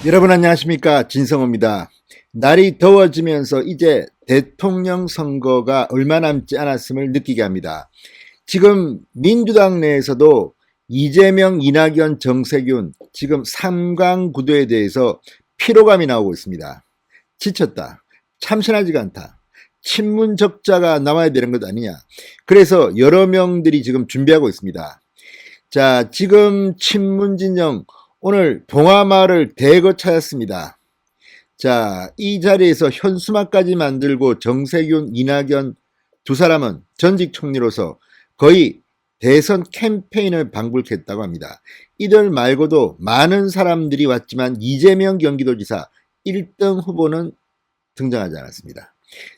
여러분 안녕하십니까, 진성호입니다. 날이 더워지면서 이제 대통령 선거가 얼마 남지 않았음을 느끼게 합니다. 지금 민주당 내에서도 이재명, 이낙연, 정세균 지금 3강 구도에 대해서 피로감이 나오고 있습니다. 지쳤다, 참신하지가 않다, 친문 적자가 나와야 되는 것 아니냐. 그래서 여러 명들이 지금 준비하고 있습니다. 자, 지금 친문 진영 오늘 봉하마을을 대거 찾았습니다. 자, 이 자리에서 현수막까지 만들고 정세균, 이낙연 두 사람은 전직 총리로서 거의 대선 캠페인을 방불케했다고 합니다. 이들 말고도 많은 사람들이 왔지만 이재명 경기도지사 1등 후보는 등장하지 않았습니다.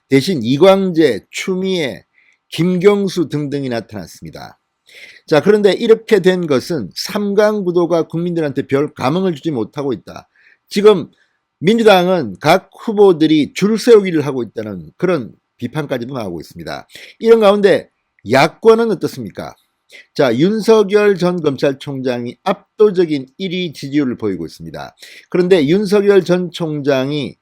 대신 이광재, 추미애, 김경수 등등이 나타났습니다. 자, 그런데 이렇게 된 것은 3강 구도가 국민들한테 별 감흥을 주지 못하고 있다. 지금 민주당은 각 후보들이 줄 세우기를 하고 있다는 그런 비판까지도 나오고 있습니다. 이런 가운데 야권은 어떻습니까? 자, 윤석열 전 검찰총장이 압도적인 1위 지지율을 보이고 있습니다. 그런데 윤석열 전 총장이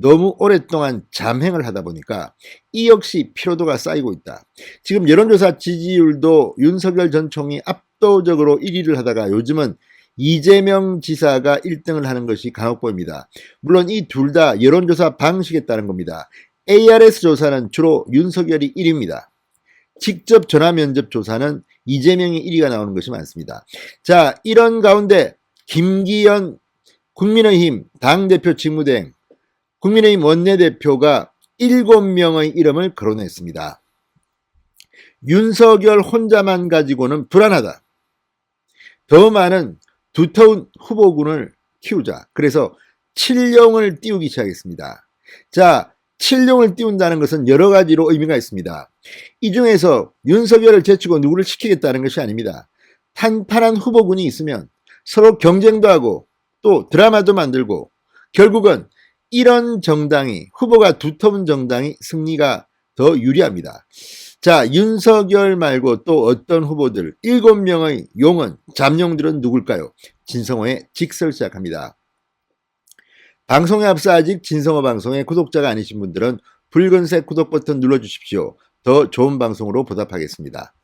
너무 오랫동안 잠행을 하다 보니까 이 역시 피로도가 쌓이고 있다. 지금 여론조사 지지율도 윤석열 전 총이 압도적으로 1위를 하다가 요즘은 이재명 지사가 1등을 하는 것이 간혹 보입니다. 물론 이 둘 다 여론조사 방식에 따른 겁니다. ARS 조사는 주로 윤석열이 1위입니다. 직접 전화 면접 조사는 이재명이 1위가 나오는 것이 많습니다. 자, 이런 가운데 김기현 국민의힘 당대표 직무대행 국민의힘 원내대표가 7명의 이름을 거론했습니다. 윤석열 혼자만 가지고는 불안하다. 더 많은 두터운 후보군을 키우자. 그래서 7용을 띄우기 시작했습니다. 자, 7용을 띄운다는 것은 여러 가지로 의미가 있습니다. 이 중에서 윤석열을 제치고 누구를 시키겠다는 것이 아닙니다. 탄탄한 후보군이 있으면 서로 경쟁도 하고 또 드라마도 만들고 결국은 이런 정당이, 후보가 두터운 정당이 승리가 더 유리합니다. 자, 윤석열 말고 또 어떤 후보들, 7명의 용은, 잠룡들은 누굴까요? 진성호의 직설 시작합니다. 방송에 앞서 아직 진성호 방송의 구독자가 아니신 분들은 붉은색 구독 버튼 눌러주십시오. 더 좋은 방송으로 보답하겠습니다.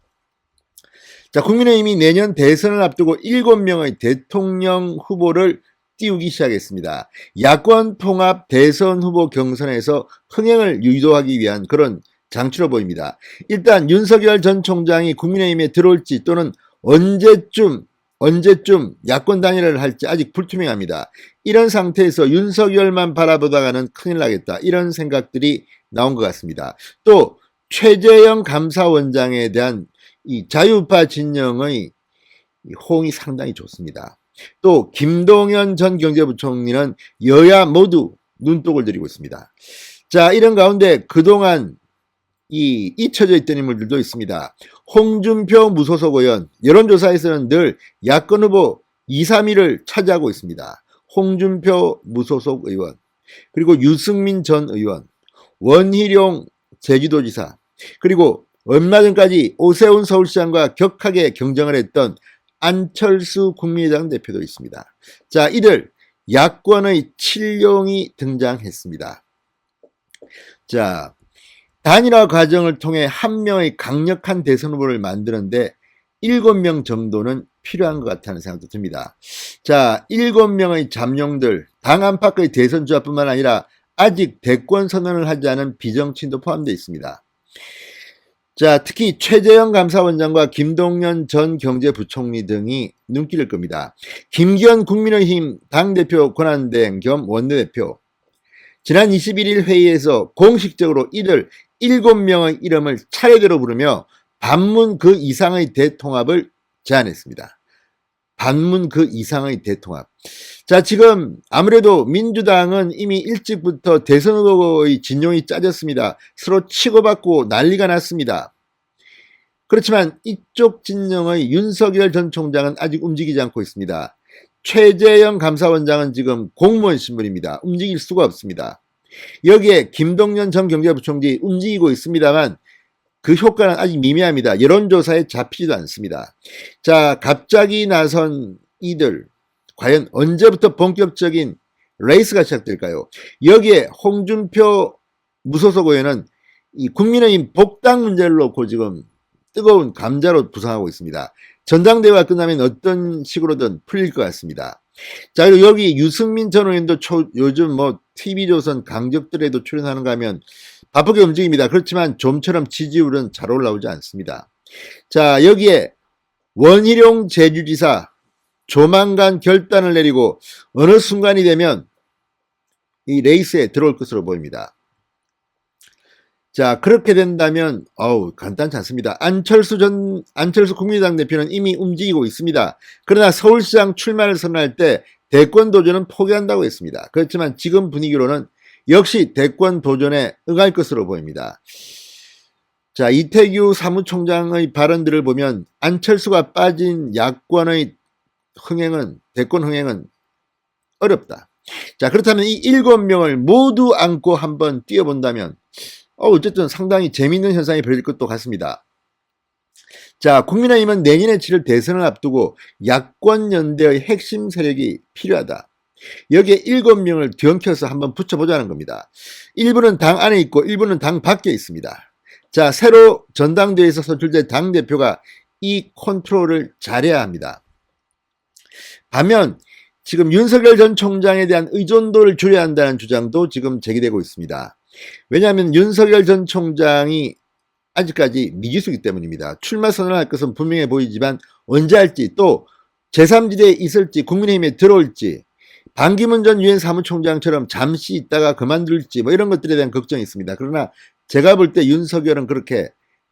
자, 국민의힘이 내년 대선을 앞두고 7명의 대통령 후보를 띄우기 시작했습니다. 야권 통합 대선 후보 경선에서 흥행을 유도하기 위한 그런 장치로 보입니다. 일단 윤석열 전 총장이 국민의힘에 들어올지 또는 언제쯤 야권 단일화를 할지 아직 불투명합니다. 이런 상태에서 윤석열만 바라보다가는 큰일 나겠다. 이런 생각들이 나온 것 같습니다. 또 최재형 감사원장에 대한 이 자유우파 진영의 호응이 상당히 좋습니다. 또 김동연 전 경제부총리는 여야 모두 눈독을 들이고 있습니다. 자, 이런 가운데 그동안 잊혀져 있던 인물들도 있습니다. 홍준표 무소속 의원, 여론조사에서는 늘 야권 후보 2, 3위를 차지하고 있습니다. 홍준표 무소속 의원, 그리고 유승민 전 의원, 원희룡 제주도지사, 그리고 얼마 전까지 오세훈 서울시장과 격하게 경쟁을 했던 안철수 국민의당 대표도 있습니다. 자, 이들 야권의 7용이 등장했습니다. 자, 단일화 과정을 통해 한 명의 강력한 대선 후보를 만드는데 7명 정도는 필요한 것 같다는 생각도 듭니다. 자, 7명의 잠룡들, 당 안팎의 대선 주자뿐만 아니라 아직 대권 선언을 하지 않은 비정치인도 포함되어 있습니다. 자, 특히 최재형 감사원장과 김동연 전 경제부총리 등이 눈길을 끕니다. 김기현 국민의힘 당대표 권한대행 겸 원내대표, 지난 21일 회의에서 공식적으로 이들 7명의 이름을 차례대로 부르며 반문 그 이상의 대통합을 제안했습니다. 반문 그 이상의 대통합. 자, 지금 아무래도 민주당은 이미 일찍부터 대선 후보의 진용이 짜졌습니다. 서로 치고받고 난리가 났습니다. 그렇지만 이쪽 진영의 윤석열 전 총장은 아직 움직이지 않고 있습니다. 최재형 감사원장은 지금 공무원 신분입니다. 움직일 수가 없습니다. 여기에 김동연 전 경제부총리 움직이고 있습니다만 그 효과는 아직 미미합니다. 여론조사에 잡히지도 않습니다. 자, 갑자기 나선 이들, 과연 언제부터 본격적인 레이스가 시작될까요? 여기에 홍준표 무소속 의원은 이 국민의힘 복당 문제를 놓고 지금 뜨거운 감자로 부상하고 있습니다. 전당대회가 끝나면 어떤 식으로든 풀릴 것 같습니다. 자, 그리고 여기 유승민 전 의원도 요즘 뭐 TV조선 강적들에도 출연하는가 하면 바쁘게 움직입니다. 그렇지만 좀처럼 지지율은 잘 올라오지 않습니다. 자, 여기에 원희룡 제주지사 조만간 결단을 내리고 어느 순간이 되면 이 레이스에 들어올 것으로 보입니다. 자, 그렇게 된다면 간단치 않습니다. 안철수 국민의당 대표는 이미 움직이고 있습니다. 그러나 서울시장 출마를 선언할 때 대권 도전은 포기한다고 했습니다. 그렇지만 지금 분위기로는 역시 대권 도전에 응할 것으로 보입니다. 자, 이태규 사무총장의 발언들을 보면 안철수가 빠진 야권의 대권 흥행은 어렵다. 자, 그렇다면 이 7명을 모두 안고 한번 뛰어본다면 어쨌든 상당히 재미있는 현상이 벌어질 것도 같습니다. 자, 국민의힘은 내년에 치를 대선을 앞두고 야권연대의 핵심 세력이 필요하다. 여기에 7명을 뒤엉켜서 한번 붙여보자는 겁니다. 일부는 당 안에 있고 일부는 당 밖에 있습니다. 자, 새로 전당대회에서 선출된 당대표가 이 컨트롤을 잘해야 합니다. 반면 지금 윤석열 전 총장에 대한 의존도를 줄여야 한다는 주장도 지금 제기되고 있습니다. 왜냐하면 윤석열 전 총장이 아직까지 미지수이기 때문입니다. 출마 선언을 할 것은 분명해 보이지만 언제 할지, 또 제3지대에 있을지, 국민의힘에 들어올지, 반기문 전 유엔 사무총장처럼 잠시 있다가 그만둘지 뭐 이런 것들에 대한 걱정이 있습니다. 그러나 제가 볼 때 윤석열은 그렇게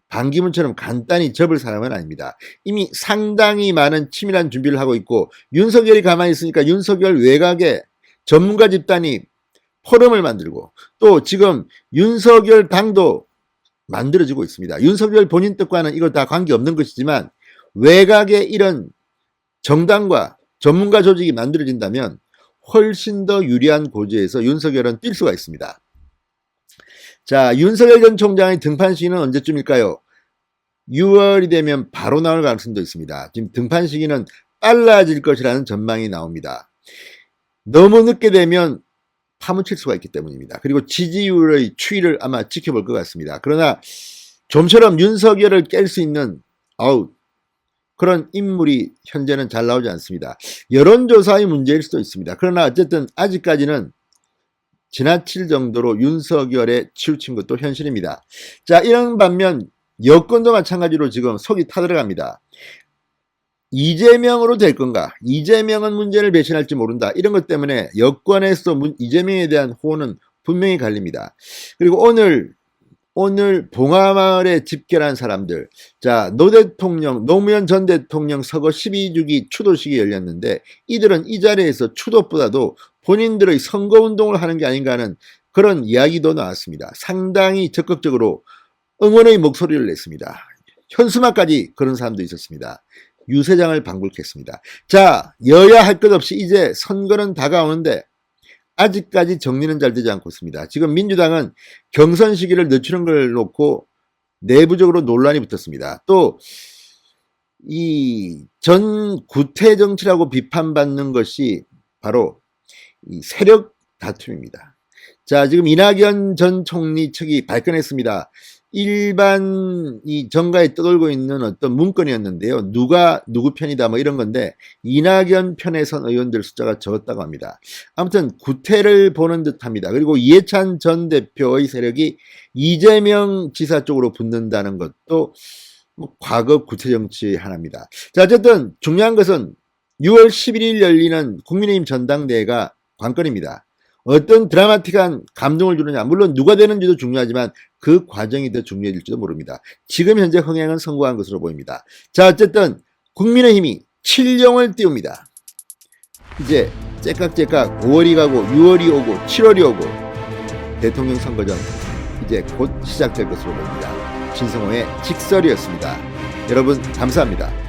반기문처럼 간단히 접을 사람은 아닙니다. 이미 상당히 많은 치밀한 준비를 하고 있고 윤석열이 가만히 있으니까 윤석열 외곽에 전문가 집단이 포럼을 만들고 또 지금 윤석열 당도 만들어지고 있습니다. 윤석열 본인 뜻과는 이거 다 관계없는 것이지만 외곽에 이런 정당과 전문가 조직이 만들어진다면 훨씬 더 유리한 고지에서 윤석열은 뛸 수가 있습니다. 자, 윤석열 전 총장의 등판 시기는 언제쯤일까요? 6월이 되면 바로 나올 가능성도 있습니다. 지금 등판 시기는 빨라질 것이라는 전망이 나옵니다. 너무 늦게 되면 파묻힐 수가 있기 때문입니다. 그리고 지지율의 추이를 아마 지켜볼 것 같습니다. 그러나 좀처럼 윤석열을 깰 수 있는 그런 인물이 현재는 잘 나오지 않습니다. 여론조사의 문제일 수도 있습니다. 그러나 어쨌든 아직까지는 지나칠 정도로 윤석열에 치우친 것도 현실입니다. 자, 이런 반면 여권도 마찬가지로 지금 속이 타들어갑니다. 이재명으로 될 건가? 이재명은 문제를 배신할지 모른다. 이런 것 때문에 여권에서 이재명에 대한 호언은 분명히 갈립니다. 그리고 오늘 봉하마을에 집결한 사람들, 자, 노무현 전 대통령 서거 12주기 추도식이 열렸는데 이들은 이 자리에서 추도보다도 본인들의 선거운동을 하는 게 아닌가 하는 그런 이야기도 나왔습니다. 상당히 적극적으로 응원의 목소리를 냈습니다. 현수막까지 그런 사람도 있었습니다. 유세장을 방불했습니다. 자, 여야 할 것 없이 이제 선거는 다가오는데 아직까지 정리는 잘 되지 않고 있습니다. 지금 민주당은 경선 시기를 늦추는 걸 놓고 내부적으로 논란이 붙었습니다. 또 이 전 구태 정치라고 비판받는 것이 바로 이 세력 다툼입니다. 자, 지금 이낙연 전 총리 측이 발끈했습니다. 일반 이 정가에 떠돌고 있는 어떤 문건이었는데요. 누가 누구 편이다 뭐 이런 건데 이낙연 편에 선 의원들 숫자가 적었다고 합니다. 아무튼 구태를 보는 듯합니다. 그리고 이해찬 전 대표의 세력이 이재명 지사 쪽으로 붙는다는 것도 뭐 과거 구태 정치 하나입니다. 자, 어쨌든 중요한 것은 6월 11일 열리는 국민의힘 전당대회가 관건입니다. 어떤 드라마틱한 감동을 주느냐, 물론 누가 되는지도 중요하지만 그 과정이 더 중요해질지도 모릅니다. 지금 현재 흥행은 성공한 것으로 보입니다. 자, 어쨌든 국민의힘이 7용을 띄웁니다. 이제 째깍째깍 5월이 가고 6월이 오고 7월이 오고 대통령 선거전 이제 곧 시작될 것으로 보입니다. 진성호의 직설이었습니다. 여러분 감사합니다.